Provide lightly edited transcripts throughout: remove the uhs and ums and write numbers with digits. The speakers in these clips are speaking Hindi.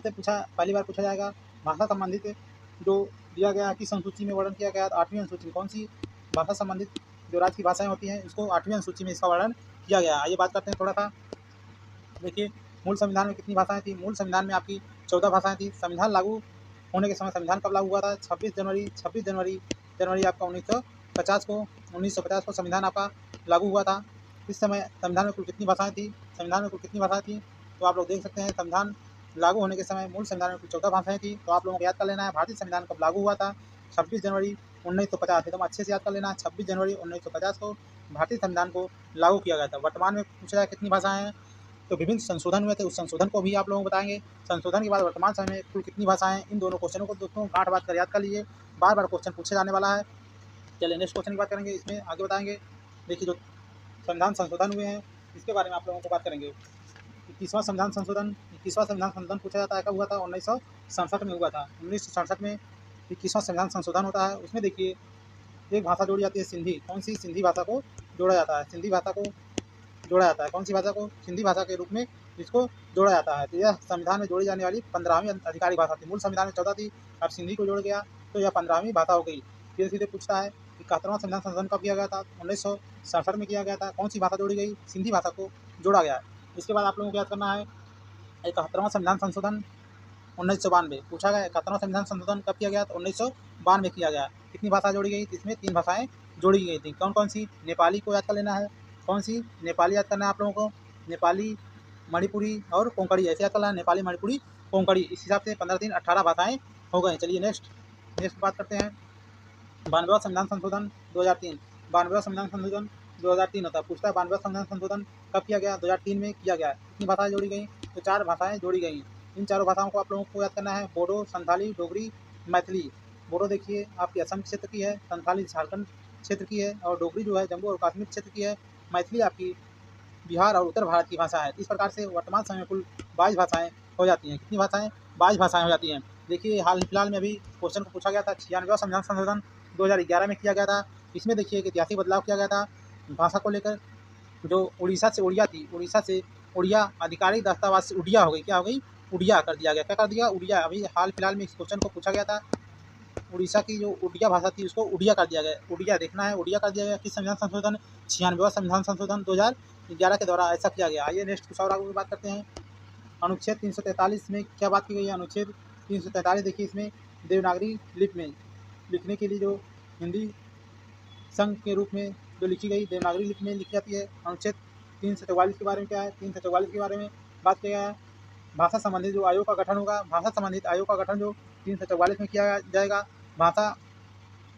सबसे पहली बार पूछा जाएगा भाषा संबंधित जो दिया गया है, किस अनुसूची में वर्णन किया गया है, 8वीं अनुसूची में। कौन सी भाषा संबंधित जो राज्य की भाषाएं होती हैं इसको 8वीं अनुसूची में इसका वर्णन किया गया है। आइए बात करते हैं थोड़ा सा। देखिए, मूल संविधान में कितनी भाषाएं थी? मूल संविधान में आपकी 14 भाषाएं थी। संविधान लागू होने के समय, संविधान कब लागू हुआ था? 26 जनवरी आपका 1950 को संविधान आपका लागू हुआ था। इस समय संविधान में कुल कितनी भाषाएं थी? संविधान में कुल कितनी भाषाएं थी? तो आप लोग देख सकते हैं, संविधान लागू होने के समय मूल संविधान में कुल 14 भाषाएं थी। तो आप लोगों को याद कर लेना है भारतीय संविधान कब लागू हुआ था? 26 जनवरी 1950। एकदम अच्छे से याद कर लेना है, 26 जनवरी 1950 को भारतीय संविधान को लागू किया गया था। वर्तमान में पूछा जाए कितनी भाषाएं हैं, तो विभिन्न संशोधन हुए थे, उस संशोधन को भी आप लोगों को बताएंगे। संशोधन के बाद वर्तमान समय में कुल कितनी भाषाएं हैं, इन दोनों क्वेश्चनों को दोस्तों गांठ बात कर याद कर लीजिए, बार बार क्वेश्चन पूछे जाने वाला है। चलिए नेक्स्ट क्वेश्चन की बात करेंगे, इसमें आगे बताएंगे। देखिए, जो संविधान संशोधन हुए हैं इसके बारे में आप लोगों को बात करेंगे। 21वां संविधान संशोधन पूछा जाता है, कब हुआ था? 1967 में हुआ था। 1967 में 21वां संविधान संशोधन होता है। उसमें देखिए, एक भाषा जोड़ी जाती है सिंधी। कौन सी? सिंधी भाषा को जोड़ा जाता है। सिंधी भाषा को जोड़ा जाता है। कौन सी भाषा को? सिंधी भाषा के रूप में इसको जोड़ा जाता है। तो यह संविधान में जोड़ी जाने वाली 15वीं आधिकारिक भाषा थी। मूल संविधान में 14 थी, अब सिंधी को जोड़ गया तो यह 15वीं भाषा हो गई। सीधे सीधे पूछता है कि 71वां संविधान संशोधन कब किया गया था? 1967 में किया गया था। कौन सी भाषा जोड़ी गई? सिंधी भाषा को जोड़ा गया। इसके बाद आप लोगों को याद करना है 71वां संविधान संशोधन 1992 पूछा गया। 71वां संविधान संशोधन कब किया गया? तो 1992 किया गया। कितनी भाषा जोड़ी गई? इसमें 3 भाषाएं जोड़ी गई थी। कौन कौन सी? नेपाली को याद कर लेना है। कौन सी? नेपाली याद करना है आप लोगों को। नेपाली, मणिपुरी और कोंकणी, ऐसे याद करना है, नेपाली, मणिपुरी, कोंकणी। इस हिसाब से 15 3 18 भाषाएं हो गए। चलिए नेक्स्ट बात करते हैं। 92वां संविधान संशोधन 2003। 92वां संविधान संशोधन 2003 होता है। पूछता है 92वां संविधान संशोधन कब किया गया? 2003 में किया गया। कितनी भाषाएं जोड़ी गई? तो 4 भाषाएं जोड़ी गई। इन चारों भाषाओं को आप लोगों को याद करना है, बोडो, संथाली, डोगरी, मैथिली। बोडो देखिए आपकी असम क्षेत्र की है, संथाली झारखंड क्षेत्र की है, और डोगरी जो है जम्मू और कश्मीर क्षेत्र की है। मैथिली आपकी बिहार और उत्तर भारत की भाषा है। इस प्रकार से वर्तमान समय में कुल 22 भाषाएं हो जाती हैं। कितनी भाषाएं? 22 भाषाएं हो जाती हैं। देखिए, हाल फिलहाल में अभी क्वेश्चन को पूछा गया था, 96वां संविधान संशोधन 2011 में किया गया था। इसमें देखिए एक ऐतिहासिक बदलाव किया गया था भाषा को लेकर। जो उड़ीसा से उड़िया थी, उड़ीसा से उड़िया आधिकारिक दस्तावेज से उड़िया हो गई। क्या हो गई? उड़िया कर दिया गया। क्या कर दिया? उड़िया। अभी हाल फिलहाल में इस क्वेश्चन को पूछा गया था, उड़ीसा की जो उड़िया भाषा थी उसको उड़िया कर दिया गया। उड़िया देखना है, उड़िया कर दिया गया। किस संविधान संशोधन? 96वां संविधान संशोधन 2011 के द्वारा ऐसा किया गया। आइए नेक्स्ट कुछ और आगे बात करते हैं। अनुच्छेद 343 में क्या बात की गई है? अनुच्छेद 343 देखिए, इसमें देवनागरी लिपि में लिखने के लिए जो हिंदी संघ के रूप में जो लिखी गई देवनागरी लिपि में लिखी जाती है। अनुच्छेद 344 के बारे में क्या है? 344 के बारे में बात किया गया है। भाषा संबंधित जो आयोग का गठन होगा, भाषा संबंधित आयोग का गठन जो 344 में किया जाएगा। भाषा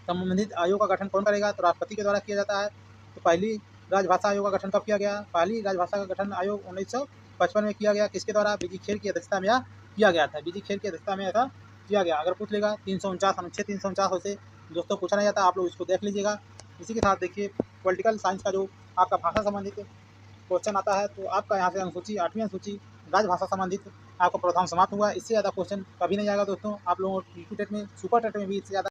संबंधित आयोग का गठन कौन करेगा? तो राष्ट्रपति के द्वारा किया जाता है। तो पहली राजभाषा आयोग का गठन कब किया गया? पहली राजभाषा का गठन आयोग 1955 में किया गया। किसके द्वारा? बीजी खेर की अध्यक्षता में किया गया था। बीजी खेर की अध्यक्षता में ऐसा किया गया। अगर पूछ लेगा 349 अनुच्छेद 349 से दोस्तों पूछा नहीं जाता, आप लोग इसको देख लीजिएगा। इसी के साथ देखिए, पॉलिटिकल साइंस का जो आपका भाषा संबंधित क्वेश्चन आता है, तो आपका यहाँ से अनुसूची 8वीं अनुसूची राजभाषा संबंधित आपका प्रावधान समाप्त हुआ। इससे ज़्यादा क्वेश्चन कभी नहीं आएगा दोस्तों। आप लोगों को टेट में, सुपर टेट में भी इससे ज़्यादा